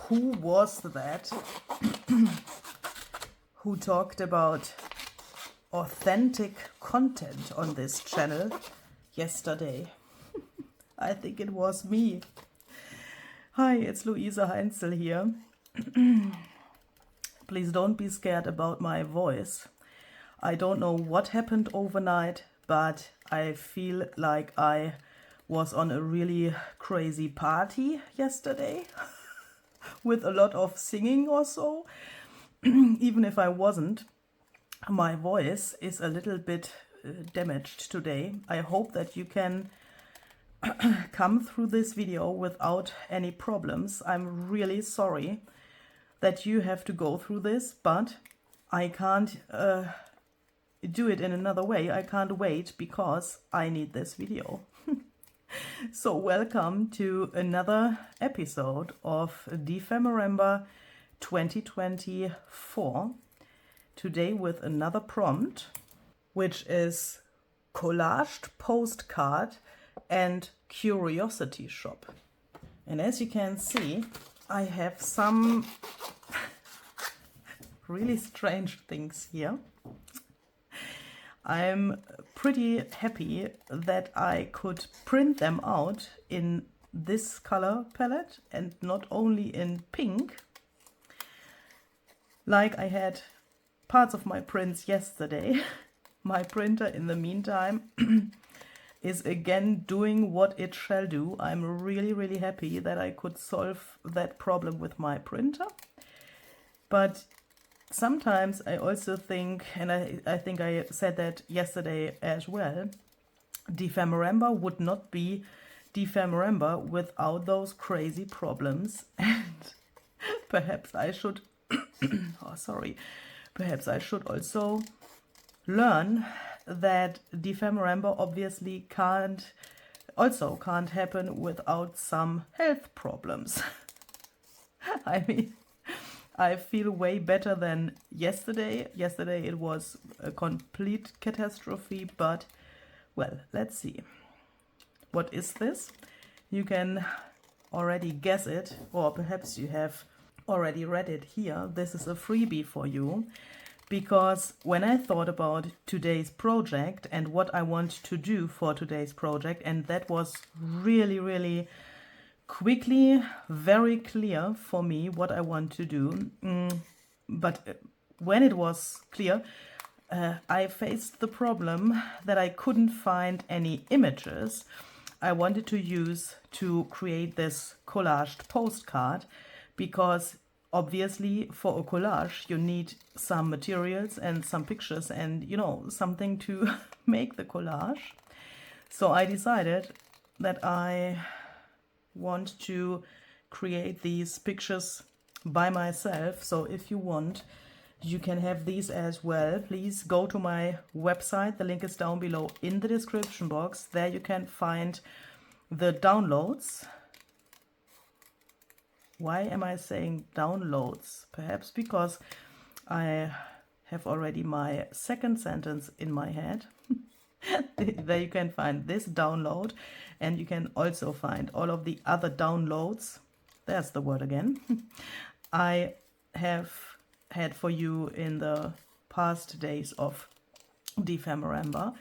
who was that who talked about authentic content on this channel yesterday? I think it was me. Hi, it's Luise Heinzl here. Please don't be scared about my voice. I don't know what happened overnight, but I feel like I was on a really crazy party yesterday with a lot of singing or so. Even if I wasn't, my voice is a little bit damaged today. I hope that you can come through this video without any problems. I'm really sorry that you have to go through this, but I can't do it in another way. I can't wait because I need this video. So welcome to another episode of Dephemerember 2024. Today with another prompt, which is collaged postcard and curiosity shop. And as you can see, I have some really strange things here. I'm pretty happy that I could print them out in this color palette and not only in pink, like I had parts of my prints yesterday. My printer, in the meantime, is again doing what it shall do. I'm really happy that I could solve that problem with my printer. But sometimes I also think, and I think I said that yesterday as well, Dephemerember would not be Dephemerember without those crazy problems. And perhaps I should, perhaps I should also learn that Dephemerember obviously can't happen without some health problems. I mean, I feel way better than yesterday. Yesterday it was a complete catastrophe, but well, let's see. What is this? You can already guess it, or perhaps you have already read it here. This is a freebie for you, because when I thought about today's project and what I want to do for today's project, and that was really quickly, very clear for me what I want to do. But when it was clear, I faced the problem that I couldn't find any images I wanted to use to create this collaged postcard, because obviously for a collage you need some materials and some pictures and, you know, something to make the collage. So I decided that I want to create these pictures by myself. So if you want, you can have these as well. Please go to my website. The link is down below in the description box. There you can find the downloads. Why am I saying downloads? Perhaps because I have already my second sentence in my head. There you can find this download, and you can also find all of the other downloads. There's the word again. I have had for you in the past days of Dephemerember.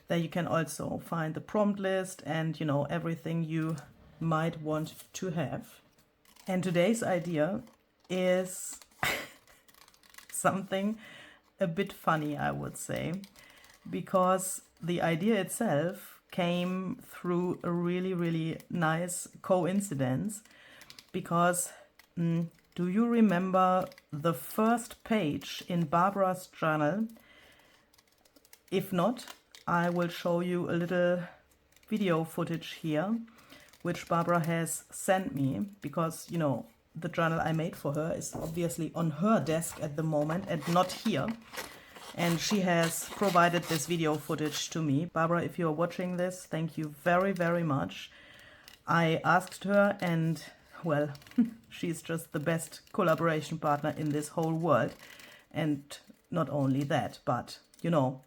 There you can also find the prompt list and, you know, everything you might want to have. And today's idea is something a bit funny, I would say, because the idea itself came through a really nice coincidence. Because do you remember the first page in Barbara's journal? If not, I will show you a little video footage here, which Barbara has sent me, because, you know, the journal I made for her is obviously on her desk at the moment and not here. And she has provided this video footage to me. Barbara, if you're watching this, thank you very much. I asked her, and well, she's just the best collaboration partner in this whole world. And not only that, but, you know,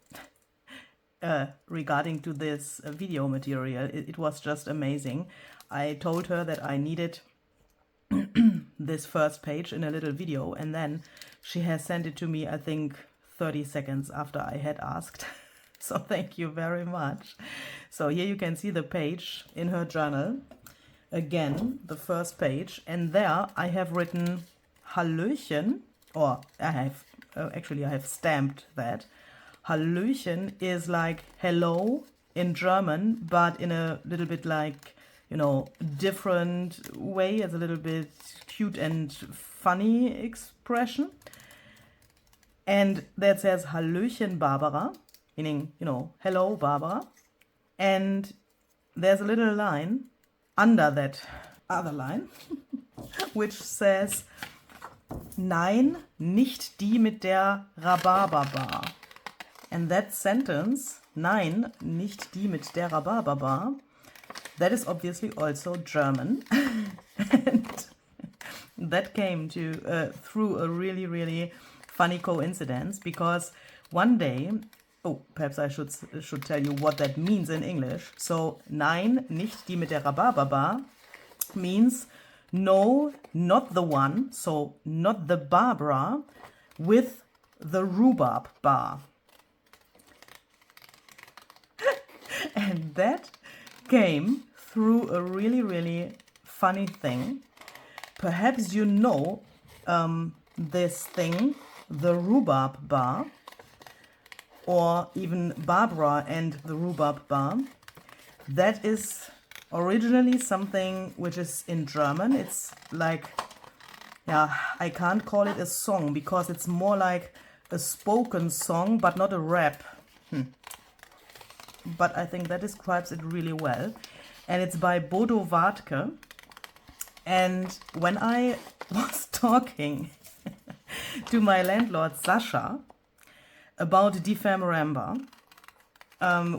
regarding to this video material, it was just amazing. I told her that I needed this first page in a little video, and then she has sent it to me, I think, 30 seconds after I had asked. So thank you very much. So here you can see the page in her journal. Again, the first page, and there I have written Hallöchen, or I have, actually I have stamped that. Hallöchen is like hello in German, but in a little bit like, you know, different way. It's a little bit cute and funny expression. And that says Hallöchen Barbara, meaning, you know, hello Barbara. And there's a little line under that other line, which says, Nein, nicht die mit der Rhubarb Bar. And that sentence, Nein, nicht die mit der Rhubarb Bar, that is obviously also German. And that came to through a really, really funny coincidence, because one day, oh, perhaps I should tell you what that means in English. So, Nein, nicht die mit der Rhubarb Bar means no, not the one, so not the Barbara with the rhubarb bar. And that came through a really, really funny thing. Perhaps you know this thing, the Rhubarb Bar, or even Barbara and the Rhubarb Bar. That is originally something which is in German. It's like, yeah, I can't call it a song because it's more like a spoken song, but not a rap. But I think that describes it really well. And it's by Bodo Wartke. And when I was talking to my landlord Sasha about Dephemerember,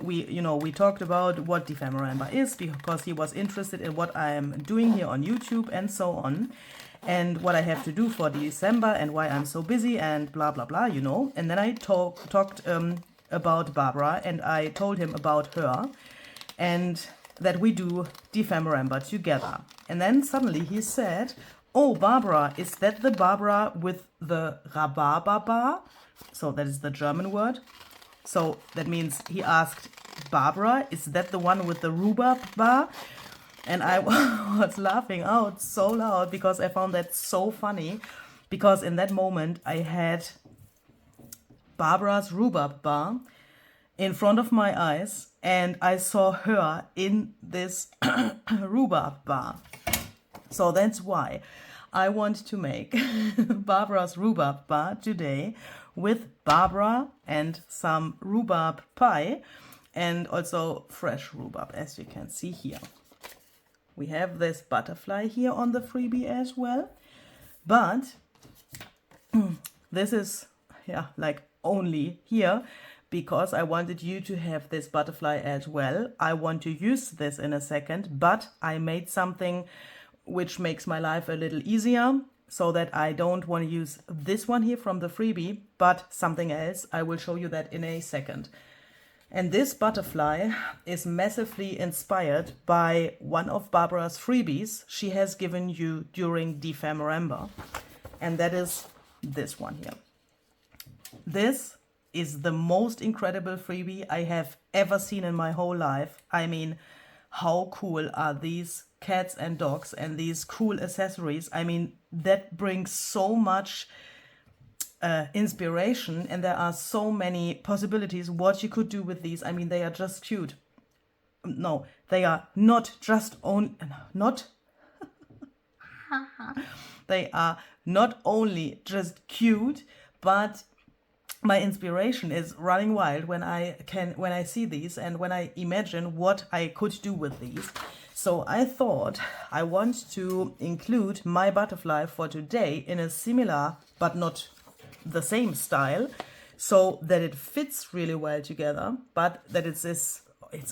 we talked about what Dephemerember is, because he was interested in what I am doing here on YouTube and so on, and what I have to do for December and why I'm so busy and blah blah blah, you know. And then I talked about Barbara, and I told him about her and that we do Dephemerember together. And then suddenly he said, "Oh, Barbara, is that the Barbara with the Rhubarb Bar?" So that is the German word. So that means he asked, Barbara, is that the one with the Rhubarb Bar? And I was laughing out so loud because I found that so funny. Because in that moment I had Barbara's Rhubarb Bar in front of my eyes, and I saw her in this Rhubarb Bar. So that's why I want to make Barbara's Rhubarb Bar today, with Barbara and some rhubarb pie, and also fresh rhubarb, as you can see here. We have this butterfly here on the freebie as well, but this is, yeah, like only here because I wanted you to have this butterfly as well. I want to use this in a second, but I made something which makes my life a little easier, so that I don't want to use this one here from the freebie, but something else. I will show you that in a second. And this butterfly is massively inspired by one of Barbara's freebies she has given you during Dephemerember, and that is this one here. This is the most incredible freebie I have ever seen in my whole life. I mean, how cool are these cats and dogs and these cool accessories? I mean, that brings so much inspiration, and there are so many possibilities what you could do with these. I mean, they are just cute. No, they are not just they are not only just cute, but my inspiration is running wild when I see these and when I imagine what I could do with these. So I thought I want to include my butterfly for today in a similar but not the same style, so that it fits really well together, but that it's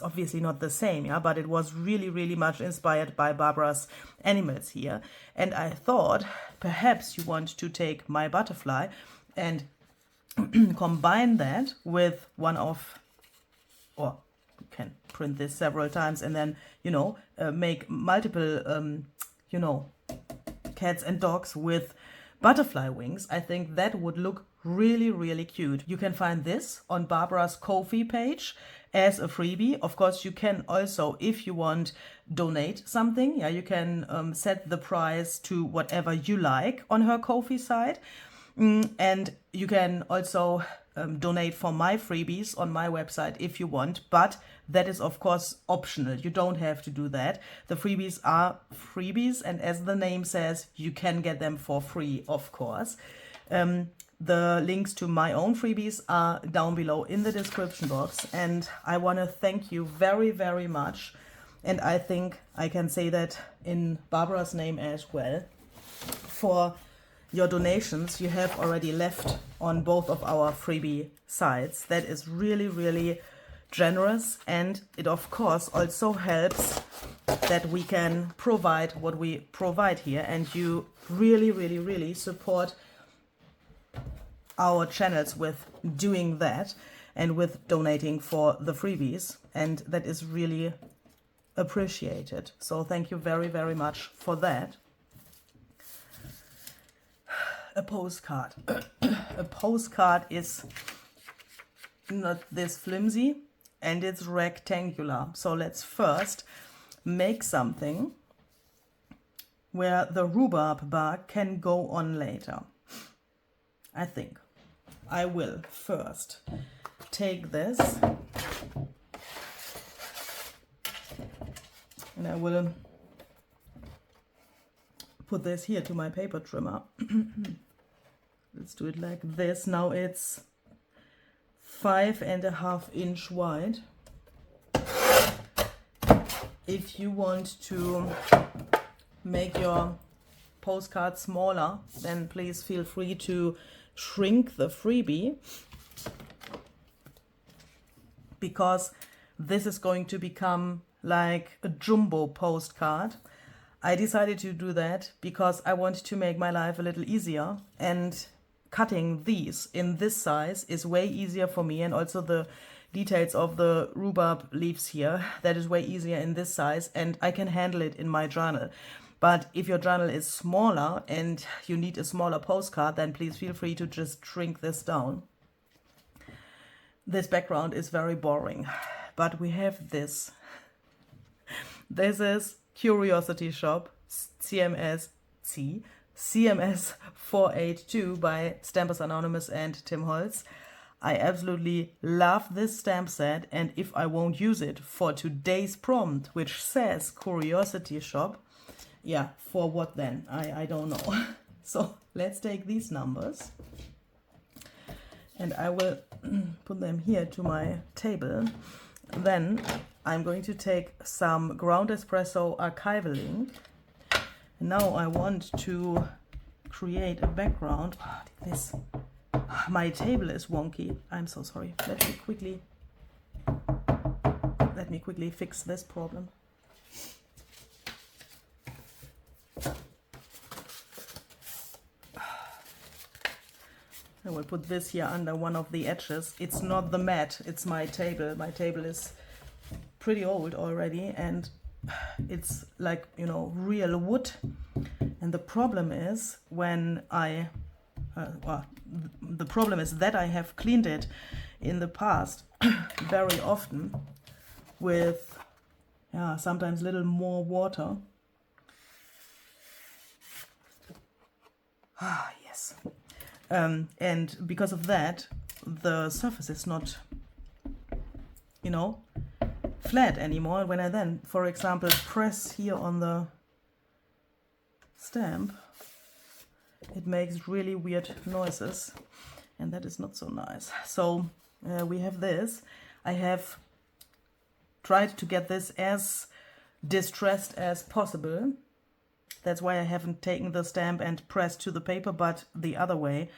obviously not the same, yeah, but it was really, really much inspired by Barbara's animals here. And I thought perhaps you want to take my butterfly and combine that with one of, or you can print this several times and then, make multiple, cats and dogs with butterfly wings. I think that would look really, really cute. You can find this on Barbara's Ko-fi page as a freebie. Of course, you can also, if you want, donate something. Yeah, you can set the price to whatever you like on her Ko-fi site. And you can also donate for my freebies on my website if you want, but that is of course optional. You don't have to do that. The freebies are freebies, and as the name says, you can get them for free, of course. The links to my own freebies are down below in the description box, and I want to thank you very, very much, and I think I can say that in Barbara's name as well, for your donations you have already left on both of our freebie sites. That is really, really generous, and it of course also helps that we can provide what we provide here, and you really, really, really support our channels with doing that and with donating for the freebies, and that is really appreciated. So thank you very, very much for that. A postcard. A postcard is not this flimsy and it's rectangular. So let's first make something where the rhubarb bar can go on later. I think I will first take this and I will put this here to my paper trimmer. Let's do it like this. Now it's 5.5 inch wide. If you want to make your postcard smaller, then please feel free to shrink the freebie, because this is going to become like a jumbo postcard. I decided to do that because I want to make my life a little easier, and cutting these in this size is way easier for me, and also the details of the rhubarb leaves here, that is way easier in this size, and I can handle it in my journal. But if your journal is smaller and you need a smaller postcard, then please feel free to just shrink this down. This background is very boring, but we have this. This is Curiosity Shop CMS 482 by Stampers Anonymous and Tim Holtz. I absolutely love this stamp set, and if I won't use it for today's prompt, which says Curiosity Shop, yeah, for what then? I don't know. So let's take these numbers and I will put them here to my table. Then I'm going to take some ground espresso archival ink. Now I want to create a background. My table is wonky. I'm so sorry. Let me quickly fix this problem. I will put this here under one of the edges. It's not the mat, it's my table. My table is pretty old already, and it's like, you know, real wood. And the problem is when the problem is that I have cleaned it in the past very often with sometimes little more water. Yes. And because of that, the surface is not, you know, flat anymore. When I then, for example, press here on the stamp, it makes really weird noises, and that is not so nice. So we have this. I have tried to get this as distressed as possible. That's why I haven't taken the stamp and pressed to the paper, but the other way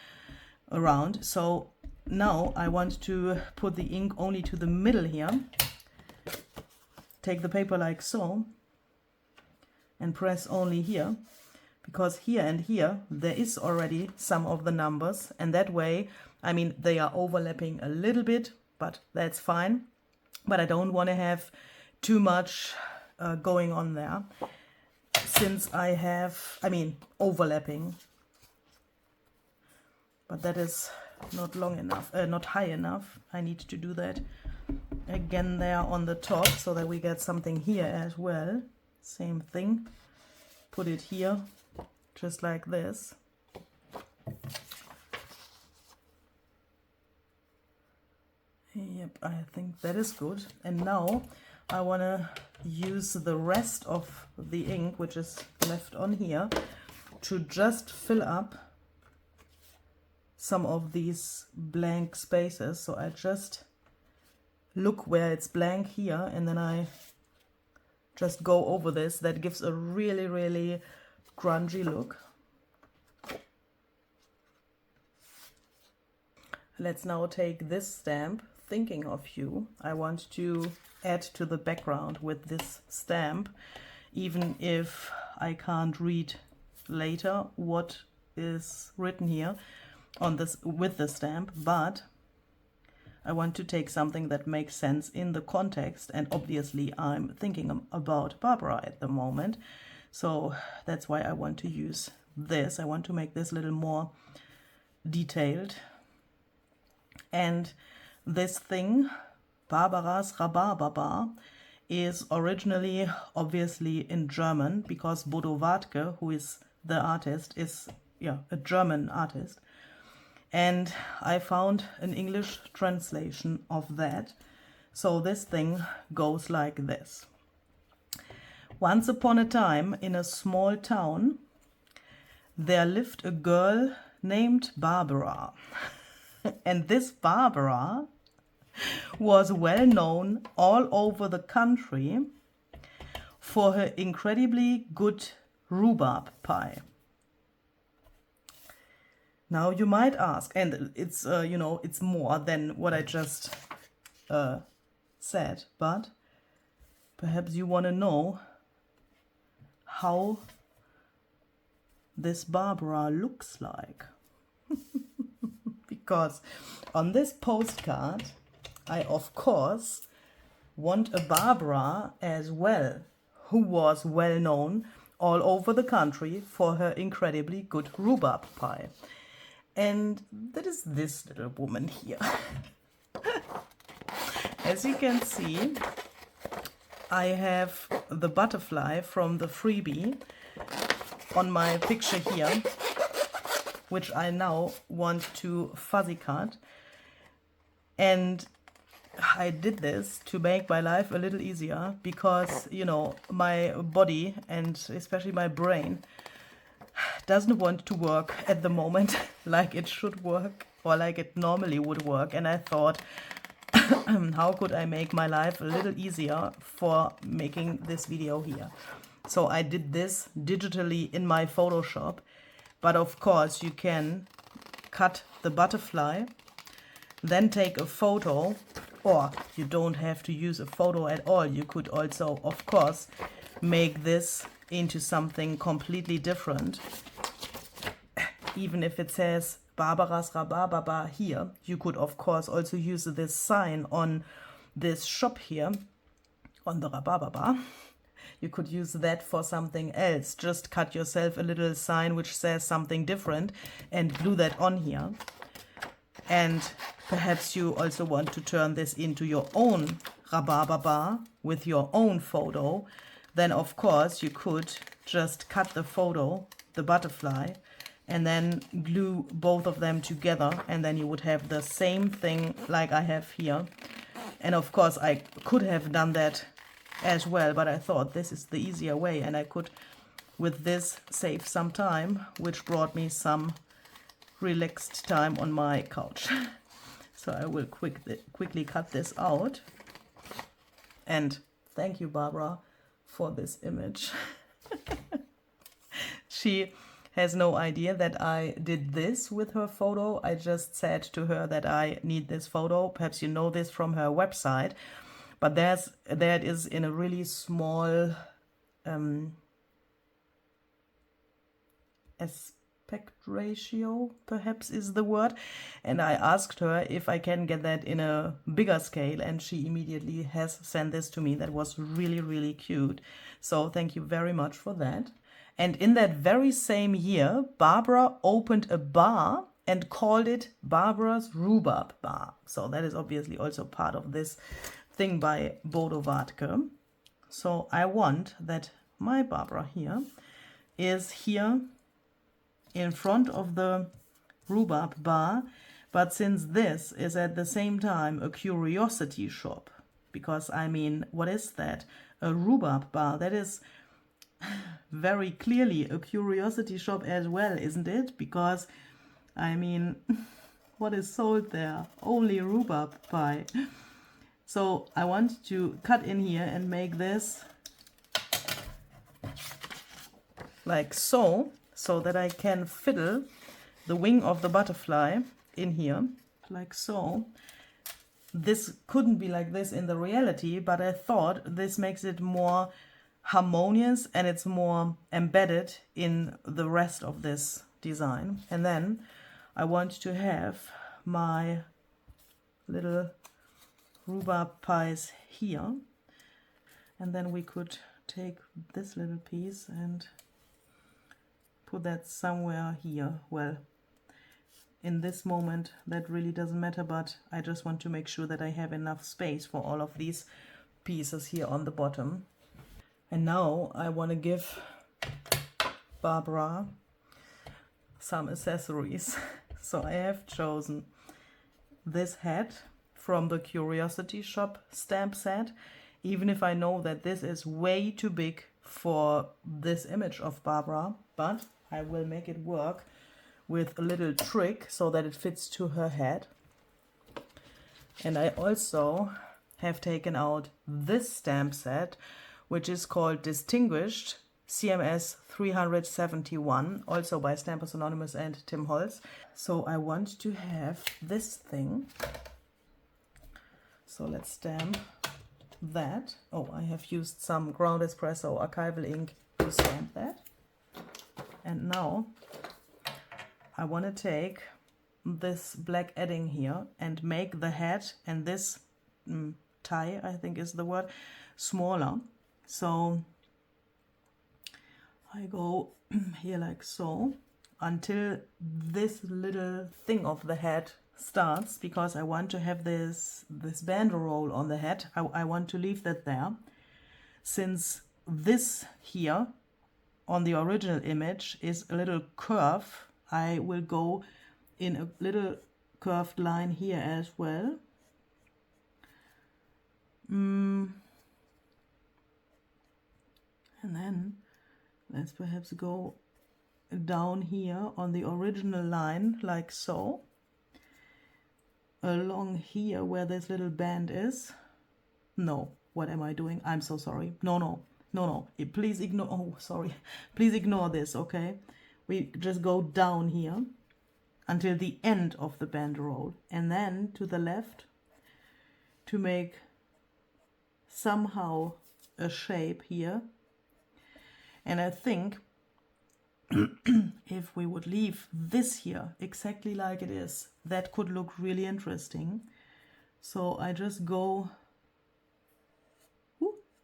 around. So now I want to put the ink only to the middle here. Take the paper like so and press only here, because here and here there is already some of the numbers, and that way, I mean, they are overlapping a little bit, but that's fine. But I don't want to have too much going on there. since I have, overlapping, but that is not long enough, not high enough. I need to do that again there on the top so that we get something here as well. Same thing, put it here just like this. Yep, I think that is good. And now I want to use the rest of the ink which is left on here to just fill up some of these blank spaces. So I just look where it's blank here and then I just go over this. That gives a really, really grungy look. Let's now take this stamp, Thinking of You. I want to add to the background with this stamp, even if I can't read later what is written here on this with the stamp, but I want to take something that makes sense in the context, and obviously I'm thinking about Barbara at the moment, so that's why I want to use this. I want to make this a little more detailed. And this thing, Barbara's Rhubarb Bar, is originally obviously in German, because Bodo Wartke, who is the artist, is a German artist. And I found an English translation of that. So this thing goes like this. Once upon a time, in a small town, there lived a girl named Barbara. And this Barbara was well known all over the country for her incredibly good rhubarb pie. Now you might ask, and it's it's more than what I just said, but perhaps you want to know how this Barbara looks like. Because on this postcard, I of course want a Barbara as well, who was well known all over the country for her incredibly good rhubarb pie. And that is this little woman here. As you can see, I have the butterfly from the freebie on my picture here, which I now want to fuzzy cut. And I did this to make my life a little easier because, my body and especially my brain doesn't want to work at the moment like it should work or like it normally would work. And I thought, how could I make my life a little easier for making this video here? So I did this digitally in my Photoshop. But of course you can cut the butterfly, then take a photo, or you don't have to use a photo at all. You could also, of course, make this into something completely different. Even if it says Barbara's Rhubarb Bar here, you could of course also use this sign on this shop here, on the Rhubarb Bar. You could use that for something else. Just cut yourself a little sign which says something different and glue that on here. And perhaps you also want to turn this into your own Rhubarb Bar with your own photo. Then of course you could just cut the photo, the butterfly, and then glue both of them together, and then you would have the same thing like I have here. And of course I could have done that as well, but I thought this is the easier way, and I could with this save some time, which brought me some relaxed time on my couch. So I will quickly cut this out. And thank you, Barbara, for this image. She has no idea that I did this with her photo. I just said to her that I need this photo. Perhaps you know this from her website. But there it is in a really small aspect ratio, perhaps is the word. And I asked her if I can get that in a bigger scale, and she immediately has sent this to me. That was really, really cute. So thank you very much for that. And in that very same year, Barbara opened a bar and called it Barbara's Rhubarb Bar. So that is obviously also part of this thing by Bodo Wartke. So I want that my Barbara here is here in front of the Rhubarb Bar, but since this is at the same time a curiosity shop, because I mean, what is that? A Rhubarb Bar, that is very clearly a curiosity shop as well, isn't it? Because I mean, what is sold there? Only rhubarb pie. So I want to cut in here and make this like so that I can fiddle the wing of the butterfly in here, like so. This couldn't be like this in the reality, but I thought this makes it more harmonious and it's more embedded in the rest of this design. And then I want to have my little rhubarb pies here, and then we could take this little piece and put that somewhere here. Well, in this moment that really doesn't matter, but I just want to make sure that I have enough space for all of these pieces here on the bottom. And now I want to give Barbara some accessories. So I have chosen this hat from the Curiosity Shop stamp set, even if I know that this is way too big for this image of Barbara, but I will make it work with a little trick so that it fits to her head. And I also have taken out this stamp set, which is called Distinguished CMS 371, also by Stampers Anonymous and Tim Holtz. So I want to have this thing. So let's stamp that. Oh, I have used some ground espresso archival ink to stamp that. And now I want to take this black edding here and make the head and this tie, I think is the word, smaller. So I go here like so until this little thing of the head starts, because I want to have this banderole on the head. I want to leave that there. Since this here on the original image is a little curve, I will go in a little curved line here as well. And then let's perhaps go down here on the original line like so, along here where this little band is. No, what am I doing? I'm so sorry. No, please ignore, oh sorry, please ignore this, okay? We just go down here until the end of the banderole, and then to the left to make somehow a shape here. And I think if we would leave this here exactly like it is, that could look really interesting. So I just go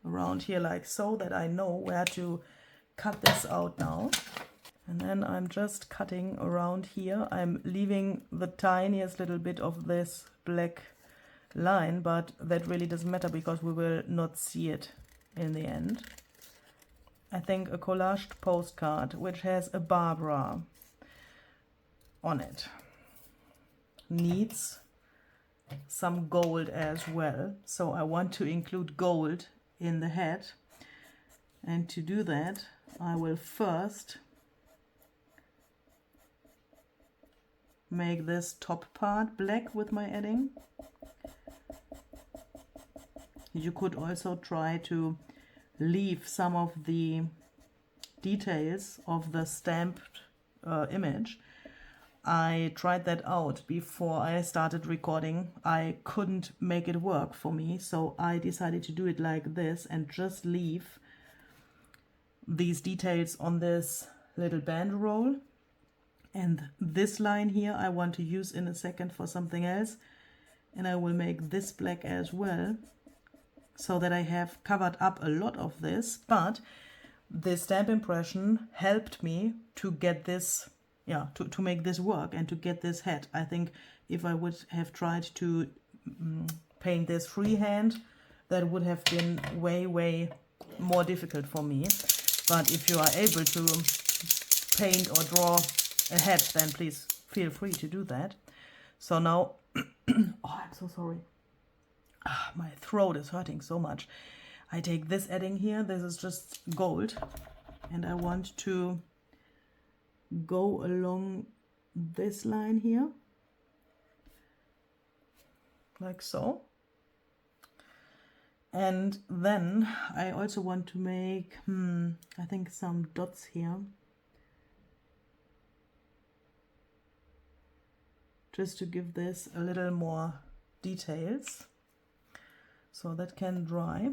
around here like so, that I know where to cut this out now. And then I'm just cutting around here. I'm leaving the tiniest little bit of this black line, but that really doesn't matter because we will not see it in the end. I think a collaged postcard which has a Barbara on it needs some gold as well. So I want to include gold in the head. And to do that, I will first make this top part black with my edding. You could also try to leave some of the details of the stamped image. I tried that out before I started recording. I couldn't make it work for me, so I decided to do it like this and just leave these details on this little banderole. And this line here I want to use in a second for something else, and I will make this black as well, so that I have covered up a lot of this. But this stamp impression helped me to get this, yeah, to make this work and to get this head. I think if I would have tried to paint this freehand, that would have been way more difficult for me. But if you are able to paint or draw a head, then please feel free to do that. So now, oh, I'm so sorry. My throat is hurting so much. I take this edding here, this is just gold, and I want to go along this line here, like so. And then I also want to make, I think some dots here, just to give this a little more details. So that can dry.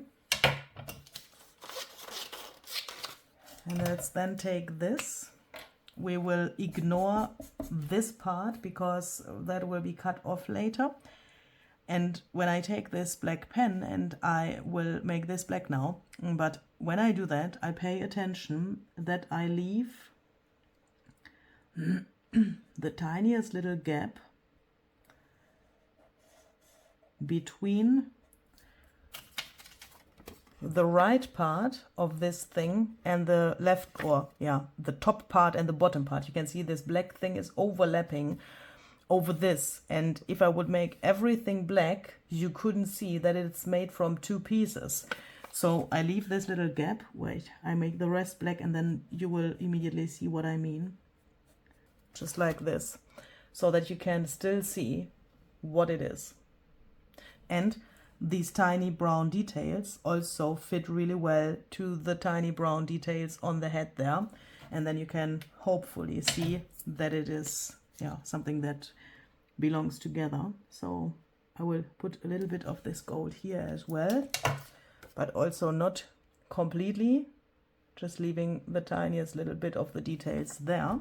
And let's then take this. We will ignore this part because that will be cut off later. And when I take this black pen, and I will make this black now, but when I do that, I pay attention that I leave the tiniest little gap between the right part of this thing and the left, or yeah, the top part and the bottom part. You can see this black thing is overlapping over this, and if I would make everything black, you couldn't see that it's made from two pieces. So I leave this little gap. Wait, I make the rest black, and then you will immediately see what I mean. Just like this, so that you can still see what it is. And these tiny brown details also fit really well to the tiny brown details on the head there. And then you can hopefully see that it is, yeah, something that belongs together. So I will put a little bit of this gold here as well, but also not completely, just leaving the tiniest little bit of the details there.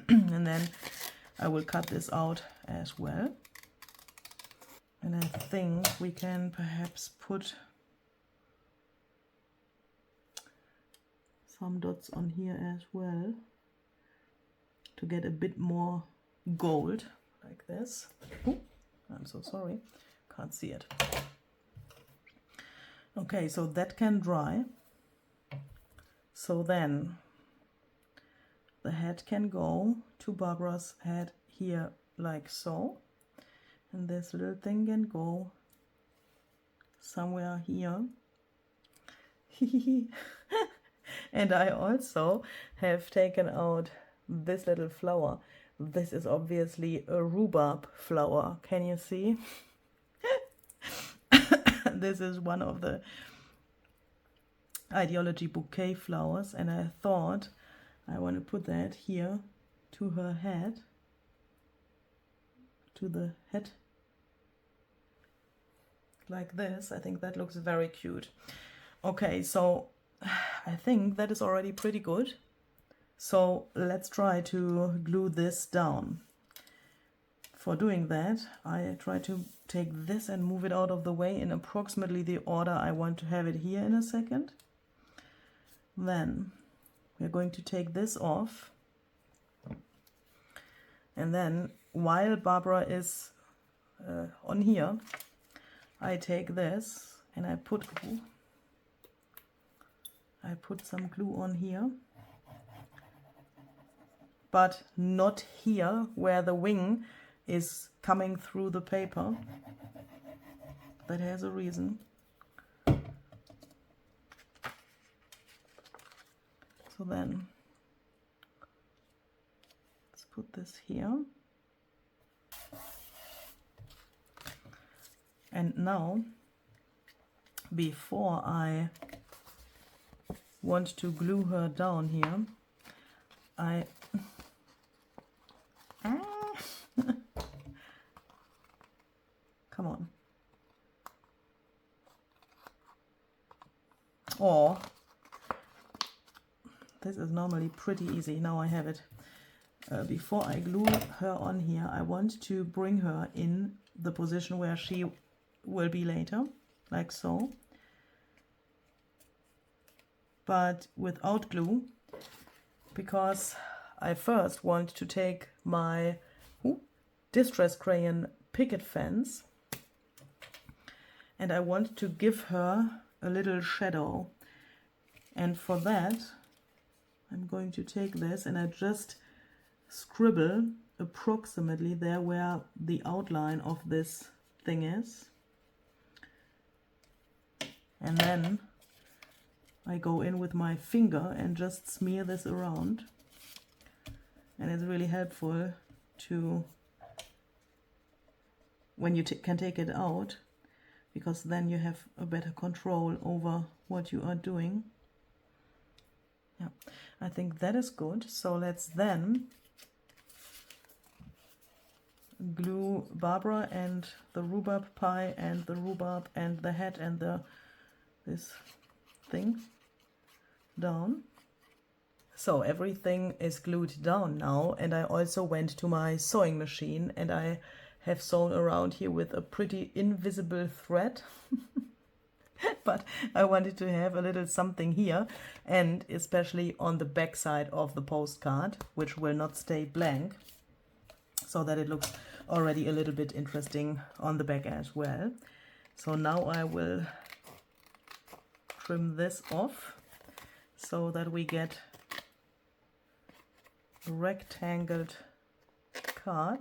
And then I will cut this out as well. And I think we can perhaps put some dots on here as well to get a bit more gold, like this. Ooh, I'm so sorry, can't see it. Okay, so that can dry. So then the head can go to Barbara's head here, like so. And this little thing can go somewhere here. And I also have taken out this little flower. This is obviously a rhubarb flower. Can you see? This is one of the Ideology bouquet flowers, and I thought I want to put that here to her head, to the head, like this. I think that looks very cute. Okay, so I think that is already pretty good. So let's try to glue this down. For doing that, I try to take this and move it out of the way in approximately the order I want to have it here in a second. Then we're going to take this off. And then while Barbara is on here, I take this and I put some glue on here, but not here where the wing is coming through the paper. That has a reason. So then let's put this here. And now, before I want to glue her down here, come on. Or this is normally pretty easy. Now I have it. Before I glue her on here, I want to bring her in the position where she will be later, like so. but without glue, because I first want to take my Distress Crayon Picket Fence and I want to give her a little shadow. And for that, I'm going to take this and I just scribble approximately there where the outline of this thing is. And then I go in with my finger and just smear this around. And it's really helpful to, when you can take it out, because then you have a better control over what you are doing. Yeah, I think that is good. So let's then glue Barbara and the rhubarb pie and the rhubarb and the head and this thing down. So everything is glued down now, and I also went to my sewing machine and I have sewn around here with a pretty invisible thread. But I wanted to have a little something here, and especially on the back side of the postcard, which will not stay blank, so that it looks already a little bit interesting on the back as well. So now I will trim this off so that we get a rectangled card.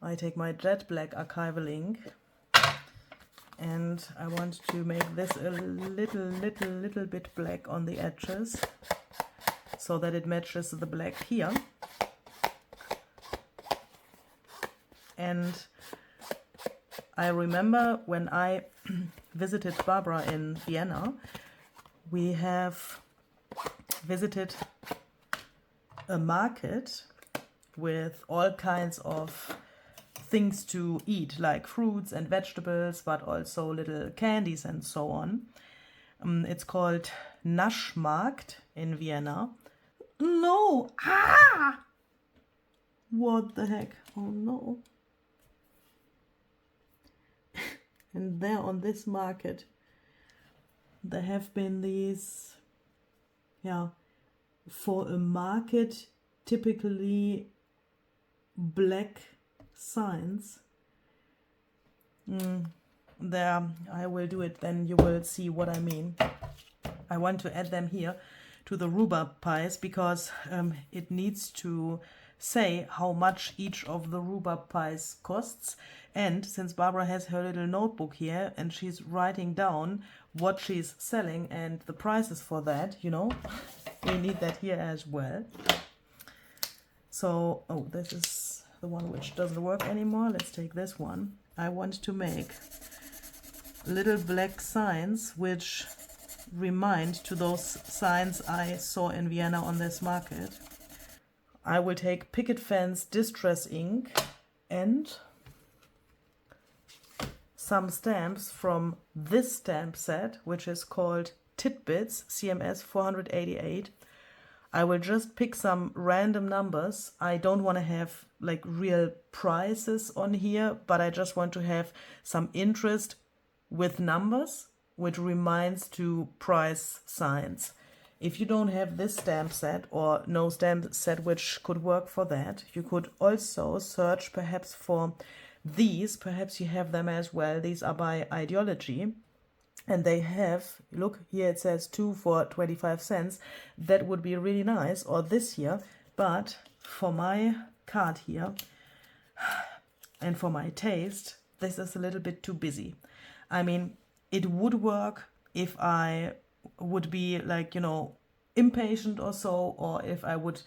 I take my jet black archival ink and I want to make this a little bit black on the edges so that it matches the black here. And I remember when I visited Barbara in Vienna, we have visited a market with all kinds of things to eat, like fruits and vegetables, but also little candies and so on. It's called Naschmarkt in Vienna. No! Ah! What the heck? Oh no. And there on this market, there have been these, yeah, for a market, typically black signs. There, I will do it, then you will see what I mean. I want to add them here to the rhubarb pies because it needs to say how much each of the rhubarb pies costs. And since Barbara has her little notebook here and she's writing down what she's selling and the prices for that, you know, we need that here as well. So, oh, this is the one which doesn't work anymore. Let's take this one. I want to make little black signs which remind to those signs I saw in Vienna on this market. I will take Picket Fence Distress ink and some stamps from this stamp set, which is called Tidbits CMS 488. I will just pick some random numbers. I don't want to have like real prices on here, but I just want to have some interest with numbers, which reminds to price signs. If you don't have this stamp set or no stamp set which could work for that, you could also search perhaps for these. Perhaps you have them as well. These are by Ideology. And they have, look, here it says 2 for 25 cents. That would be really nice. Or this here. But for my card here and for my taste, this is a little bit too busy. I mean, it would work if I would be like, you know, impatient or so, or if I would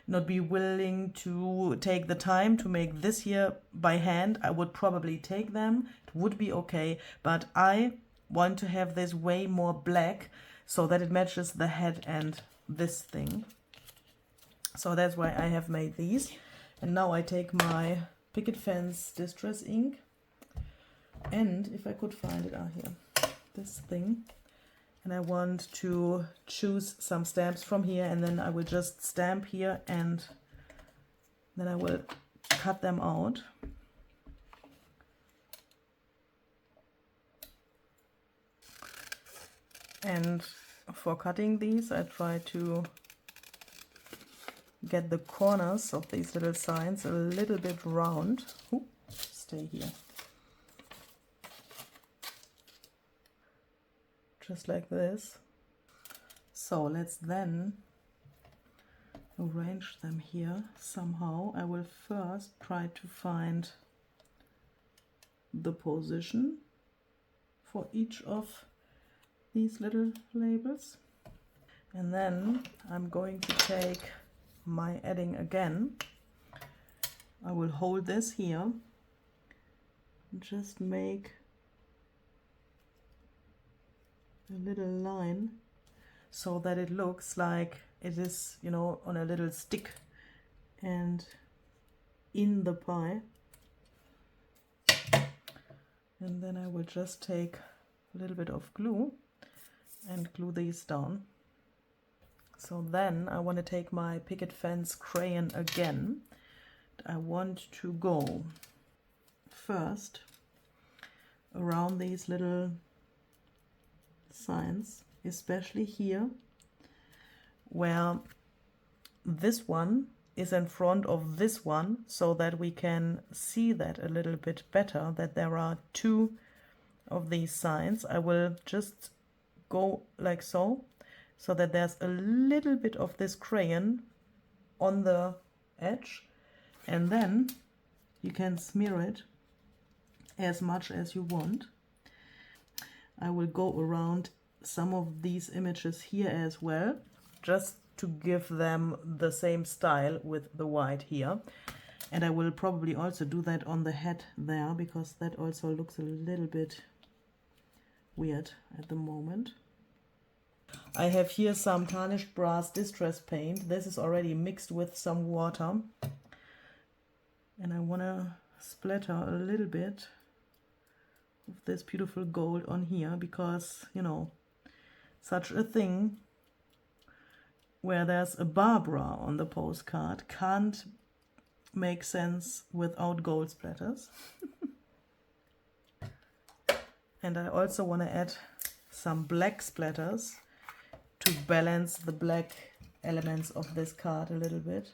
not be willing to take the time to make this here by hand. I would probably take them. It would be okay. But I want to have this way more black so that it matches the head and this thing. So that's why I have made these. And now I take my Picket Fence Distress ink. And if I could find it, here, this thing. And I want to choose some stamps from here, and then I will just stamp here and then I will cut them out. And for cutting these, I try to get the corners of these little signs a little bit round. Ooh, stay here. Just like this. So let's then arrange them here somehow. I will first try to find the position for each of these little labels, and then I'm going to take my adding again. I will hold this here and just make a little line so that it looks like it is, you know, on a little stick and in the pie. And then I will just take a little bit of glue and glue these down. So then I want to take my picket fence crayon again. I want to go first around these little signs, especially here where this one is in front of this one, so that we can see that a little bit better, that there are two of these signs. I will just go like so that there's a little bit of this crayon on the edge, and then you can smear it as much as you want. I will go around some of these images here as well, just to give them the same style with the white here. And I will probably also do that on the head there, because that also looks a little bit weird at the moment. I have here some tarnished brass distress paint. This is already mixed with some water, and I want to splatter a little bit of this beautiful gold on here, because, you know, such a thing where there's a Barbara on the postcard can't make sense without gold splatters. And I also want to add some black splatters to balance the black elements of this card a little bit.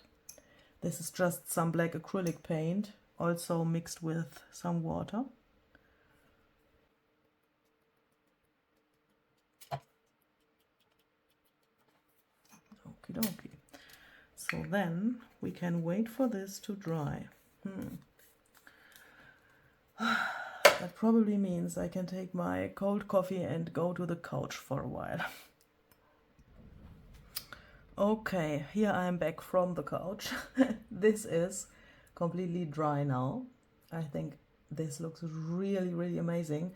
This is just some black acrylic paint, also mixed with some water. Okie dokie. So then we can wait for this to dry. That probably means I can take my cold coffee and go to the couch for a while. Okay, here I am back from the couch. This is completely dry now. I think this looks really, really amazing,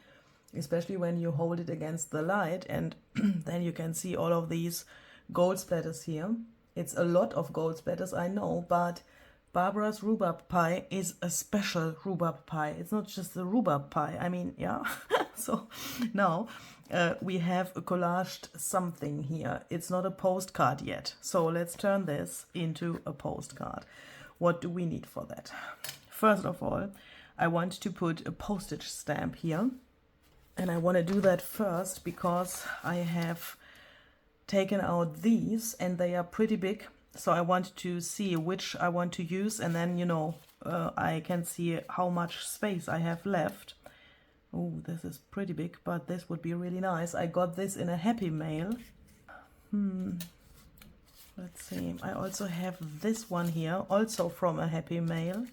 especially when you hold it against the light, and then you can see all of these gold splatters here. It's a lot of gold splatters, I know, but Barbara's rhubarb pie is a special rhubarb pie. It's not just a rhubarb pie. I mean, yeah. So now we have a collaged something here. It's not a postcard yet. So let's turn this into a postcard. What do we need for that? First of all, I want to put a postage stamp here. And I want to do that first because I have taken out these and they are pretty big. So I want to see which I want to use, and then, you know, I can see how much space I have left. Oh, this is pretty big, but this would be really nice. I got this in a Happy Mail. Let's see. I also have this one here, also from a Happy Mail.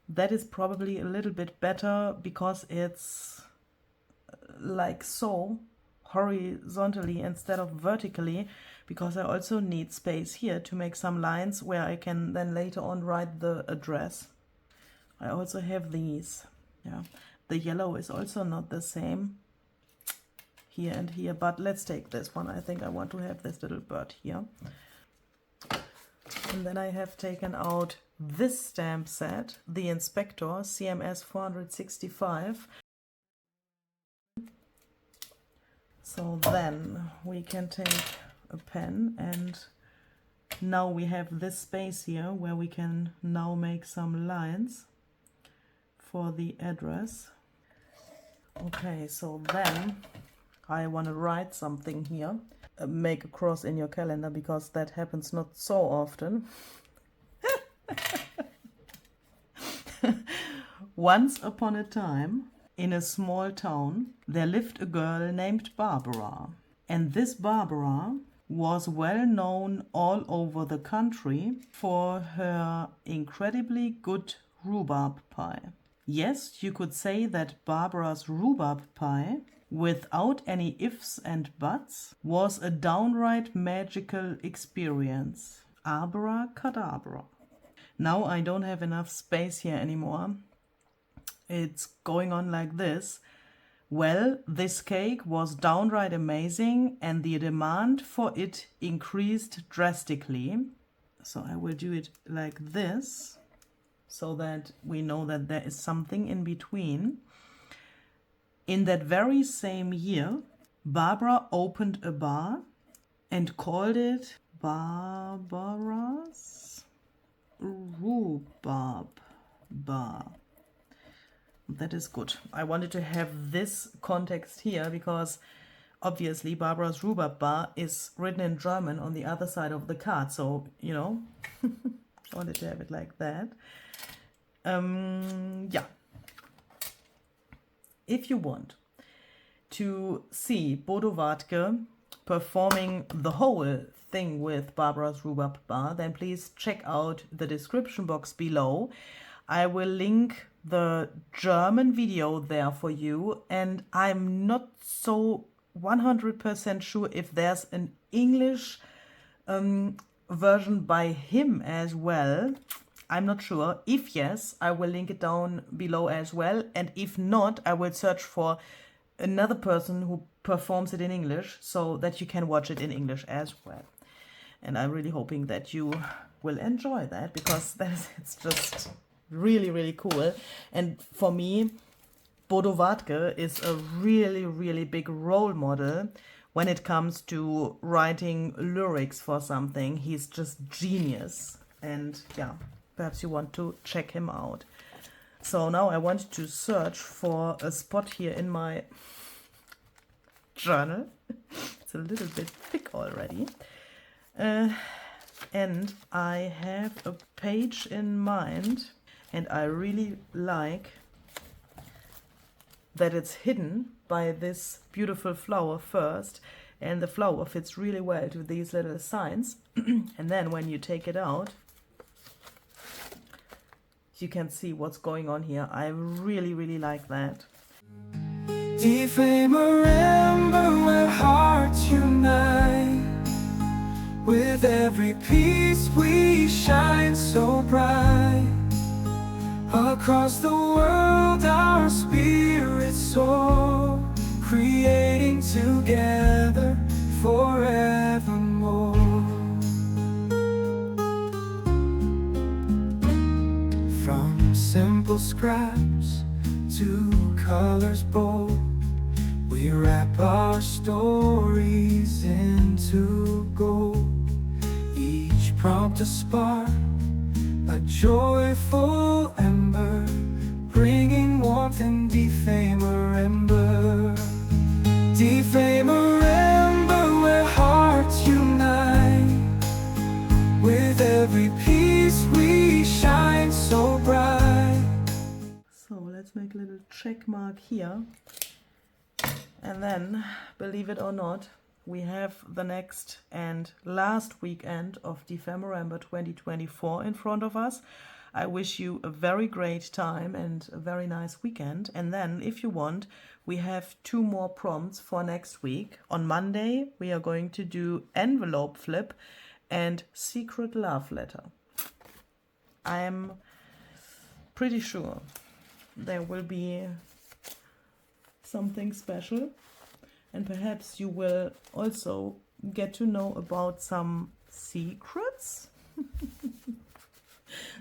That is probably a little bit better because it's like so, horizontally instead of vertically, because I also need space here to make some lines where I can then later on write the address. I also have these. Yeah, the yellow is also not the same here and here, but let's take this one. I think I want to have this little bird here. And then I have taken out this stamp set, the Inspector CMS 465. So then we can take a pen, and now we have this space here where we can now make some lines for the address. Okay, so then I want to write something here, make a cross in your calendar, because that happens not so often. Once upon a time, in a small town, there lived a girl named Barbara. And this Barbara was well known all over the country for her incredibly good rhubarb pie. Yes, you could say that Barbara's rhubarb pie, without any ifs and buts, was a downright magical experience. Abrakadabra. Now I don't have enough space here anymore. It's going on like this. Well, this cake was downright amazing and the demand for it increased drastically. So I will do it like this, so that we know that there is something in between. In that very same year, Barbara opened a bar and called it Barbara's Rhubarb Bar. That is good. I wanted to have this context here because obviously Barbara's Rhubarb Bar is written in German on the other side of the card. So, you know, I wanted to have it like that. Yeah. If you want to see Bodo Wartke performing the whole thing with Barbara's Rhubarb Bar, then please check out the description box below. I will link the German video there for you, and I'm not so 100% sure if there's an English version by him as well. I'm not sure. If yes, I will link it down below as well, and if not, I will search for another person who performs it in English so that you can watch it in English as well. And I'm really hoping that you will enjoy that, because it's just really, really cool. And for me, Bodo Wartke is a really, really big role model when it comes to writing lyrics for something. He's just genius. And yeah, perhaps you want to check him out. So now I want to search for a spot here in my journal. It's a little bit thick already. And I have a page in mind, and I really like that it's hidden by this beautiful flower first, and the flower fits really well to these little signs. And then when you take it out, you can see what's going on here. I really, really like that. Dephemerember, where hearts unite. With every piece we shine so bright. Across the world our spirits soar, creating together forevermore. From simple scraps to colors bold, we wrap our stories into gold. Each prompt a spark, a joyful ember, bringing warmth in Dephemerember. Dephemerember, where hearts unite. With every piece we shine so bright. So let's make a little check mark here. And then, believe it or not, we have the next and last weekend of Dephemerember 2024 in front of us. I wish you a very great time and a very nice weekend. And then, if you want, we have 2 more prompts for next week. On Monday, we are going to do envelope flip and secret love letter. I'm pretty sure there will be something special. And perhaps you will also get to know about some secrets.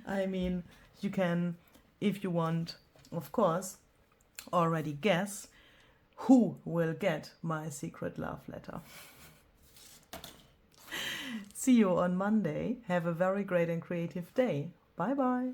I mean, you can, if you want, of course, already guess who will get my secret love letter. See you on Monday. Have a very great and creative day. Bye bye.